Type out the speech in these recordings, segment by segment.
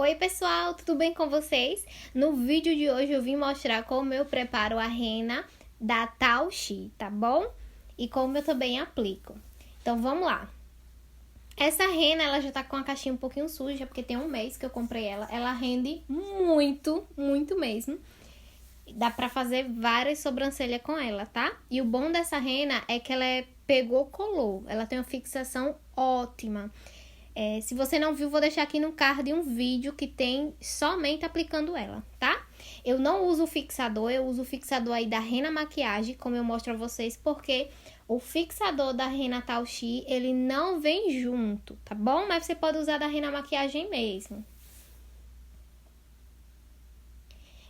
Oi pessoal, tudo bem com vocês? No vídeo de hoje eu vim mostrar como eu preparo a rena da Tao Xi, tá bom? E como eu também aplico. Então vamos lá. Essa rena, ela já tá com a caixinha um pouquinho suja, porque tem um mês que eu comprei ela. Ela rende muito, muito mesmo. Dá pra fazer várias sobrancelhas com ela, tá? E o bom dessa rena é que ela pegou, colou. Ela tem uma fixação ótima. Se você não viu, vou deixar aqui no card um vídeo que tem somente aplicando ela, tá? Eu não uso o fixador, eu uso o fixador aí da Rena Maquiagem, como eu mostro a vocês, porque o fixador da Rena Tao Xi, ele não vem junto, tá bom? Mas você pode usar da Rena Maquiagem mesmo.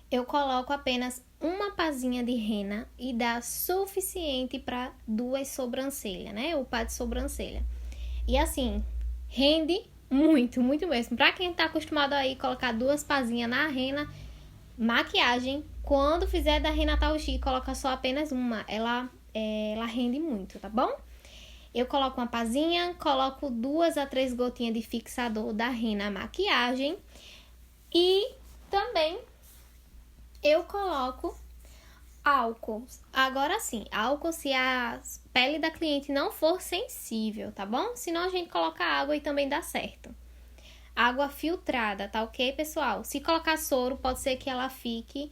Eu coloco apenas uma pazinha de rena e dá suficiente para 2 sobrancelhas, né? O pá de sobrancelha. E assim, rende muito, muito mesmo. Pra quem tá acostumado aí colocar 2 pazinhas na rena maquiagem, quando fizer da Rena Tao Xi, coloca só apenas uma. Ela rende muito, tá bom? Eu coloco uma pazinha, coloco 2 a 3 gotinhas de fixador da Rena Maquiagem e também eu coloco álcool. Agora sim, álcool se a pele da cliente não for sensível, tá bom? Senão a gente coloca água e também dá certo. Água filtrada, tá ok, pessoal? Se colocar soro, pode ser que ela fique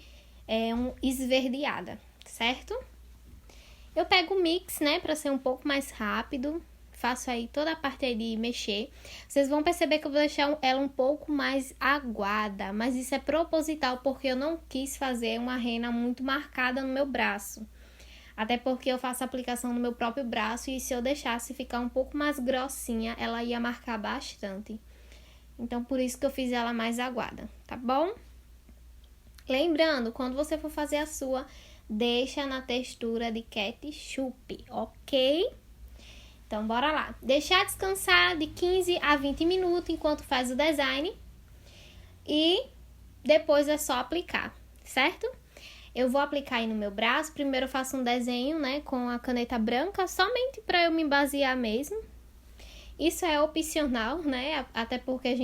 esverdeada, certo? Eu pego o mix, né, pra ser um pouco mais rápido. Faço aí toda a parte aí de mexer. Vocês vão perceber que eu vou deixar ela um pouco mais aguada. Mas isso é proposital porque eu não quis fazer uma rena muito marcada no meu braço. Até porque eu faço aplicação no meu próprio braço e se eu deixasse ficar um pouco mais grossinha, ela ia marcar bastante. Então, por isso que eu fiz ela mais aguada, tá bom? Lembrando, quando você for fazer a sua, deixa na textura de ketchup, ok? Então, bora lá. Deixar descansar de 15 a 20 minutos enquanto faz o design. E depois é só aplicar, certo? Eu vou aplicar aí no meu braço. Primeiro eu faço um desenho, né, com a caneta branca, somente para eu me basear mesmo. Isso é opcional, né? Até porque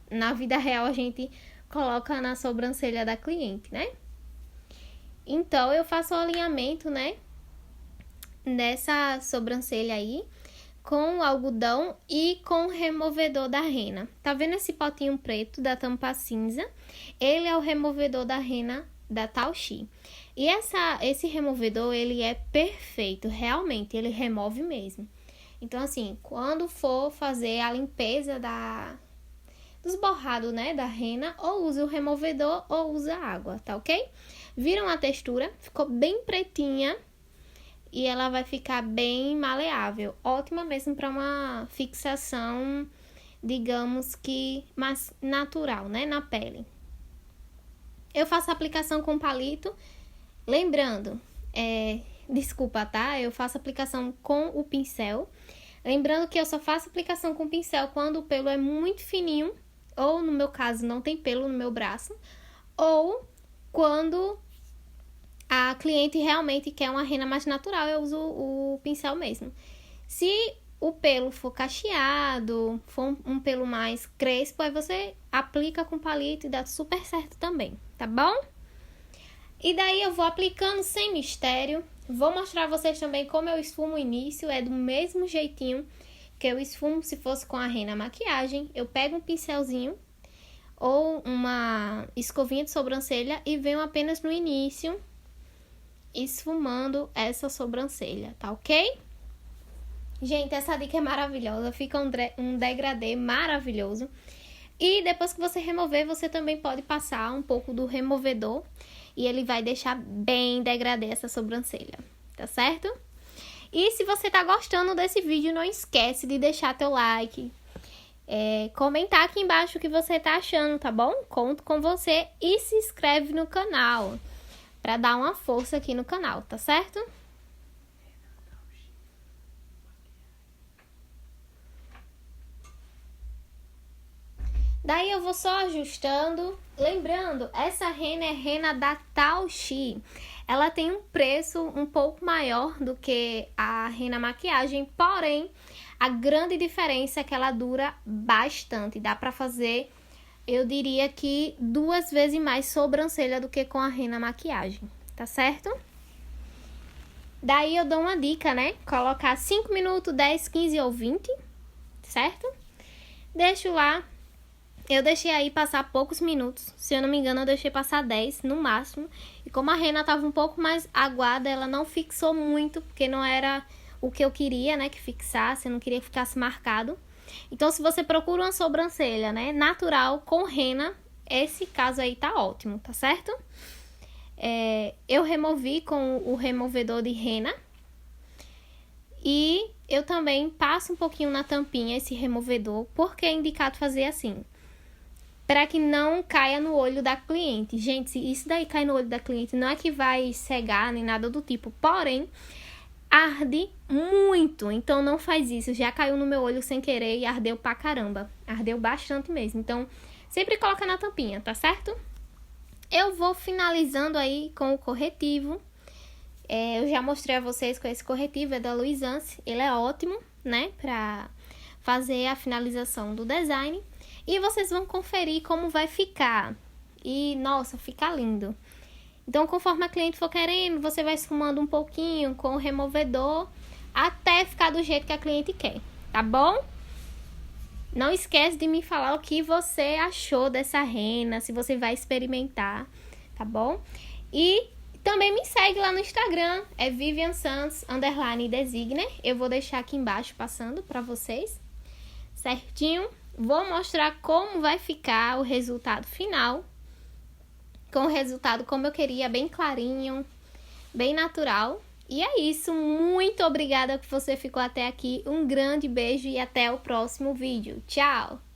na vida real, a gente coloca na sobrancelha da cliente, né? Então, eu faço o alinhamento, né, nessa sobrancelha aí, com o algodão e com o removedor da rena. Tá vendo esse potinho preto da tampa cinza? Ele é o removedor da rena da Tao Xi. E esse removedor, ele é perfeito, realmente, ele remove mesmo. Então, assim, quando for fazer a limpeza dos borrados, né, da rena, ou usa o removedor ou usa água, tá ok? Viram a textura? Ficou bem pretinha. E ela vai ficar bem maleável. Ótima mesmo para uma fixação, digamos que mais natural, né? Na pele. Eu faço a aplicação com palito. Lembrando, desculpa, tá? Eu faço aplicação com o pincel. Lembrando que eu só faço aplicação com pincel quando o pelo é muito fininho. Ou, no meu caso, não tem pelo no meu braço. Ou quando a cliente realmente quer uma rena mais natural, eu uso o pincel mesmo. Se o pelo for cacheado, for um pelo mais crespo, aí você aplica com palito e dá super certo também, tá bom? E daí eu vou aplicando sem mistério. Vou mostrar a vocês também como eu esfumo o início, é do mesmo jeitinho que eu esfumo se fosse com a Rena Maquiagem. Eu pego um pincelzinho ou uma escovinha de sobrancelha e venho apenas no início esfumando essa sobrancelha, tá ok? Gente, essa dica é maravilhosa, fica um degradê maravilhoso. E depois que você remover, você também pode passar um pouco do removedor e ele vai deixar bem degradê essa sobrancelha, tá certo? E se você tá gostando desse vídeo, não esquece de deixar teu like, comentar aqui embaixo o que você tá achando, tá bom? Conto com você e se inscreve no canal para dar uma força aqui no canal, tá certo? Daí eu vou só ajustando. Lembrando, essa rena é rena da Tao Xi. Ela tem um preço um pouco maior do que a Rena Maquiagem, porém, a grande diferença é que ela dura bastante. Dá pra fazer eu diria que 2 vezes mais sobrancelha do que com a Rena Maquiagem, tá certo? Daí eu dou uma dica, né? Colocar 5 minutos, 10, 15 ou 20, certo? Deixo lá. Eu deixei aí passar poucos minutos. Se eu não me engano, eu deixei passar 10 no máximo. E como a Rena tava um pouco mais aguada, ela não fixou muito, porque não era o que eu queria, né? Que fixasse, eu não queria que ficasse marcado. Então, se você procura uma sobrancelha, né? Natural, com Rena, esse caso aí tá ótimo, tá certo? Eu removi com o removedor de Rena. E eu também passo um pouquinho na tampinha esse removedor, porque é indicado fazer assim, para que não caia no olho da cliente. Gente, se isso daí cai no olho da cliente, não é que vai cegar nem nada do tipo, porém, arde muito, então não faz isso. Já caiu no meu olho sem querer e ardeu pra caramba, ardeu bastante mesmo. Então, sempre coloca na tampinha, tá certo? Eu vou finalizando aí com o corretivo. Eu já mostrei a vocês com esse corretivo, é da Luisance. Ele é ótimo, né, pra fazer a finalização do design. E vocês vão conferir como vai ficar. E, nossa, fica lindo. Então, conforme a cliente for querendo, você vai esfumando um pouquinho com o removedor até ficar do jeito que a cliente quer, tá bom? Não esquece de me falar o que você achou dessa rena, se você vai experimentar, tá bom? E também me segue lá no Instagram, é viviansantos_designer. Eu vou deixar aqui embaixo passando para vocês, certinho? Vou mostrar como vai ficar o resultado final, com o resultado como eu queria, bem clarinho, bem natural. E é isso, muito obrigada que você ficou até aqui, um grande beijo e até o próximo vídeo. Tchau!